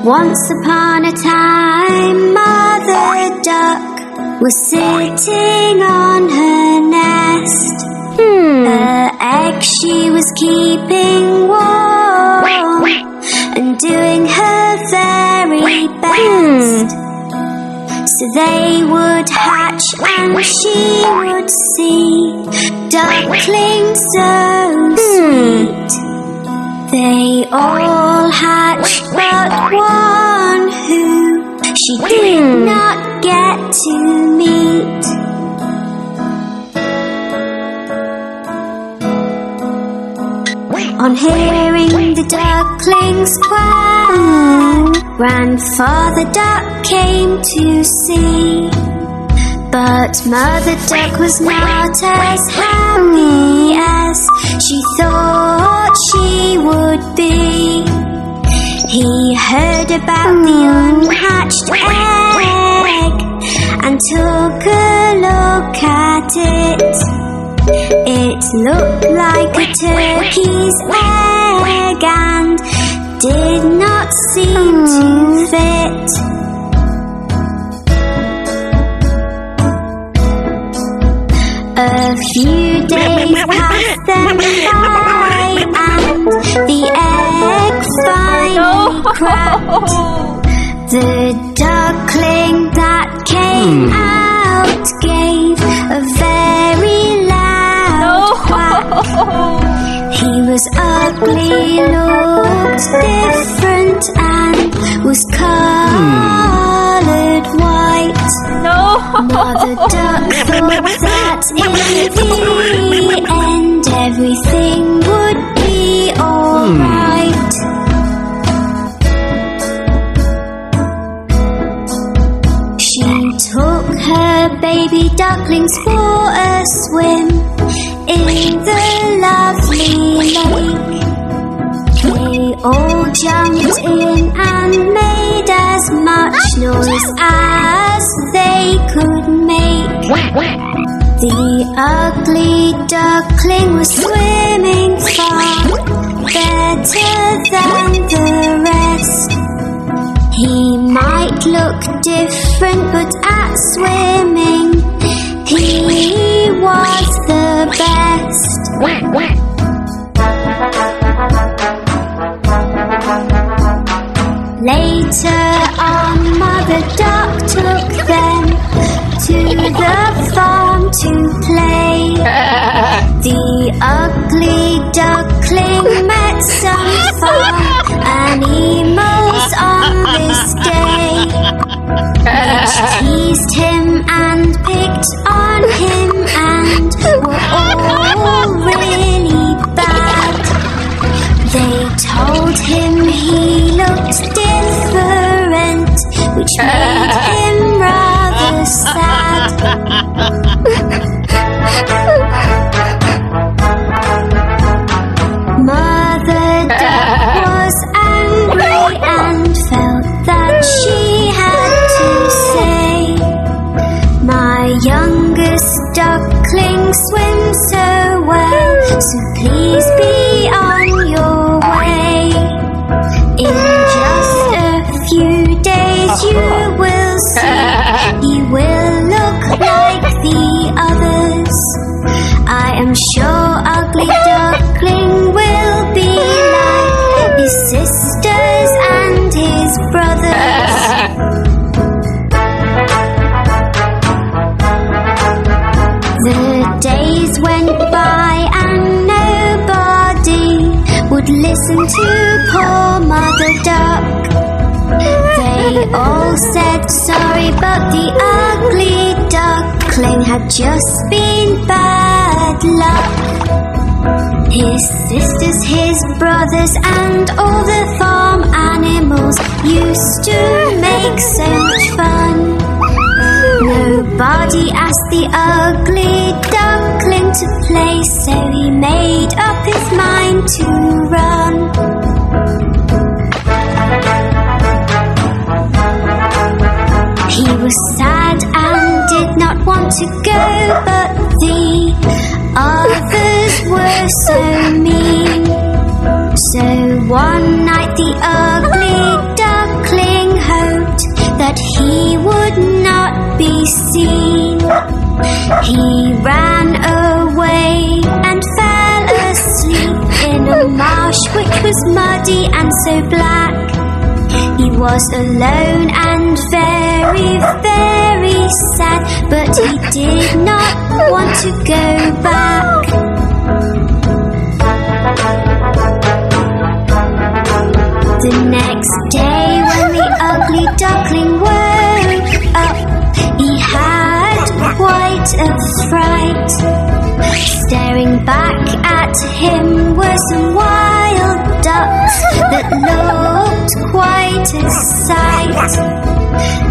Once upon a time, Mother Duck was sitting on her nest. Her egg she was keeping warm and doing her very best. So they would hatch and she would see ducklings so sweet. They all hatched but one who she did not get to meet. On hearing the ducklings quack, Grandfather Duck came to see. But Mother Duck was not as happy as she thought she would be. He heard about the unhatched egg and took a look at it. It looked like a turkey's egg and did not seem to fit. A few days passed them by and the egg finally cracked. The duckling that came out gave a very loud quack. He was ugly, looked different and was coloured white. Mother Duck thought that in the end everything would be alright. She took her baby ducklings for a swim in the lovely lake. They all jumped in and made as much noise as they could make. The ugly duckling was swimming far better than the rest. He might look different, but at swimming he was the best. Later on, Mother Duck took them to the farm to play. The ugly duckling met some fun animals on this day. Each teased him and picked on him and were all really bad. They told him he looked different, which made him rather sad. Mother Duck was angry and felt that she had to say, "My youngest duckling swims so well, so please be on your way. In just a few days you will see he will look like the others. I am sure ugly duckling will be like his sisters and his brothers." The days went by and nobody would listen to poor Mother Duck. They all said sorry, but the ugly duckling had just been bad luck. His sisters, his brothers, and all the farm animals used to make so much fun. Nobody asked the ugly duckling to play, so he made up his mind to run. He was sad and did not want to go, but the others were so mean. So one night the ugly duckling He ran away and fell asleep in a marsh which was muddy and so black. He was alone and very, very sad, but he did not want to go back. The next day when the ugly duckling woke up, he had quite a fright. Staring back at him were some wild ducks that looked quite a sight.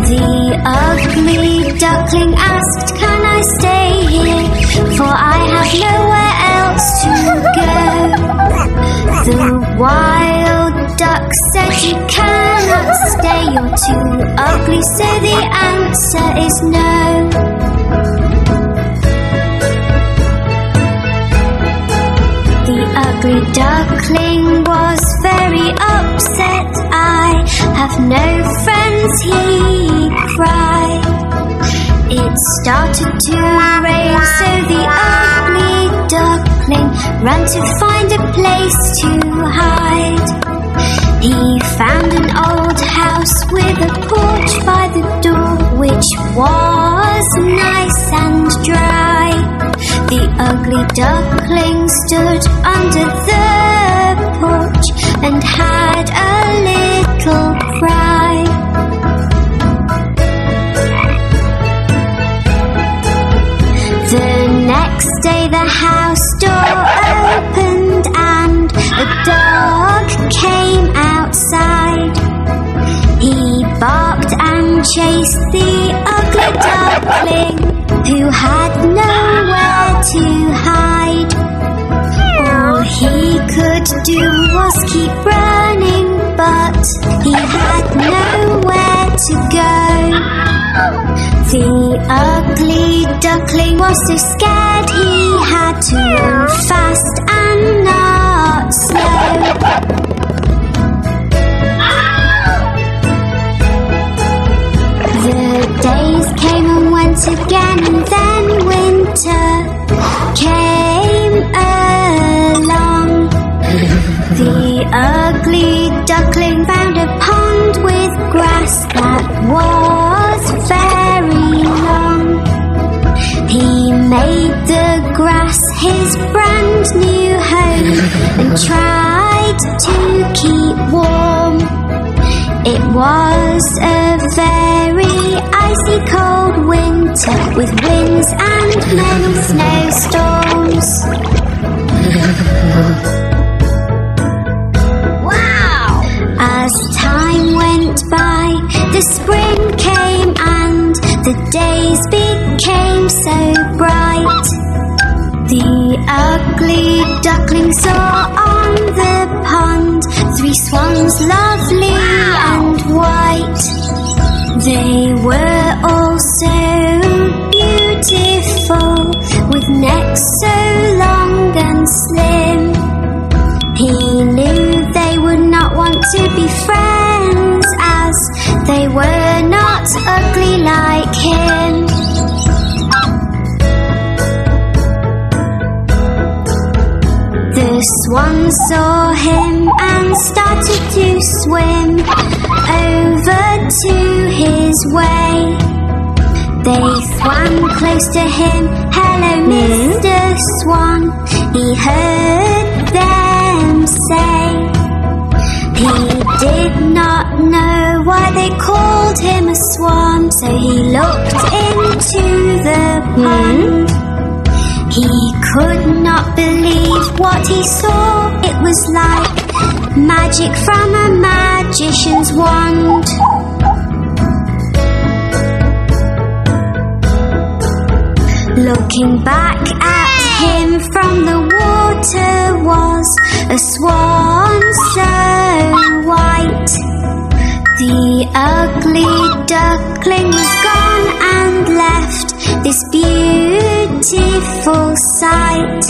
The ugly duckling asked, "Can I stay here? For I have nowhere else to go." The wild duck said, "You cannot stay, you're too ugly, so the answer is no." The ugly duckling was very upset. "I have no friends," he cried. It started to rain, so the ugly duckling ran to find a place to hide. He found an old house with a porch by the door, which was nice and dry. The ugly duckling stood under the porch and had a little cry. The next day the house door opened and a dog came outside. He barked and chased the ugly duckling, who had nowhere to hide. All he could do was keep running, but he had nowhere to go. The ugly duckling was so scared he had to run fast and not slow. The days came and went again, and then winter came along. The ugly duckling found a pond with grass that was very long. He made the grass his brand new home and tried to keep warm. It was a very icy cold winter with winds and many snowstorms. Wow! As time went by, the spring came and the days became so bright. The ugly duckling saw on the pond 3 swans, lovely and white. They were all so beautiful, with necks so long and slim. He knew they would not want to be friends, as they were not ugly like him. The swans saw him and started to swim over to his way. They swam close to him. "Hello, Mr. Swan," he heard them say. He did not know why they called him a swan, so he looked into the pond. He could not believe what he saw. It was like magic from a magician's wand. Looking back at him from the water was a swan so white. The ugly duckling was gone and left this beautiful sight.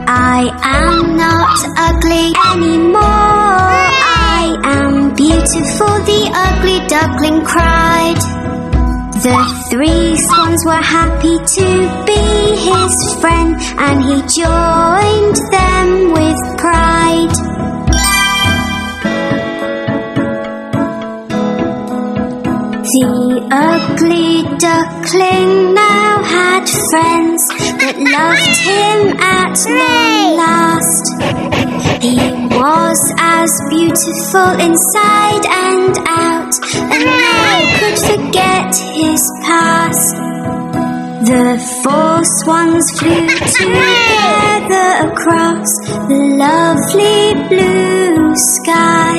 I am not ugly anymore, I am beautiful, the ugly duckling cried. The 3 swans were happy together. his friend, and he joined them with pride. The ugly duckling now had friends that loved him at long last. He was as beautiful inside and out, and no one could forget his past. The four swans flew together across the lovely blue sky.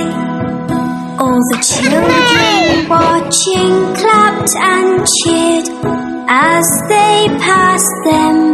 All the children watching clapped and cheered as they passed them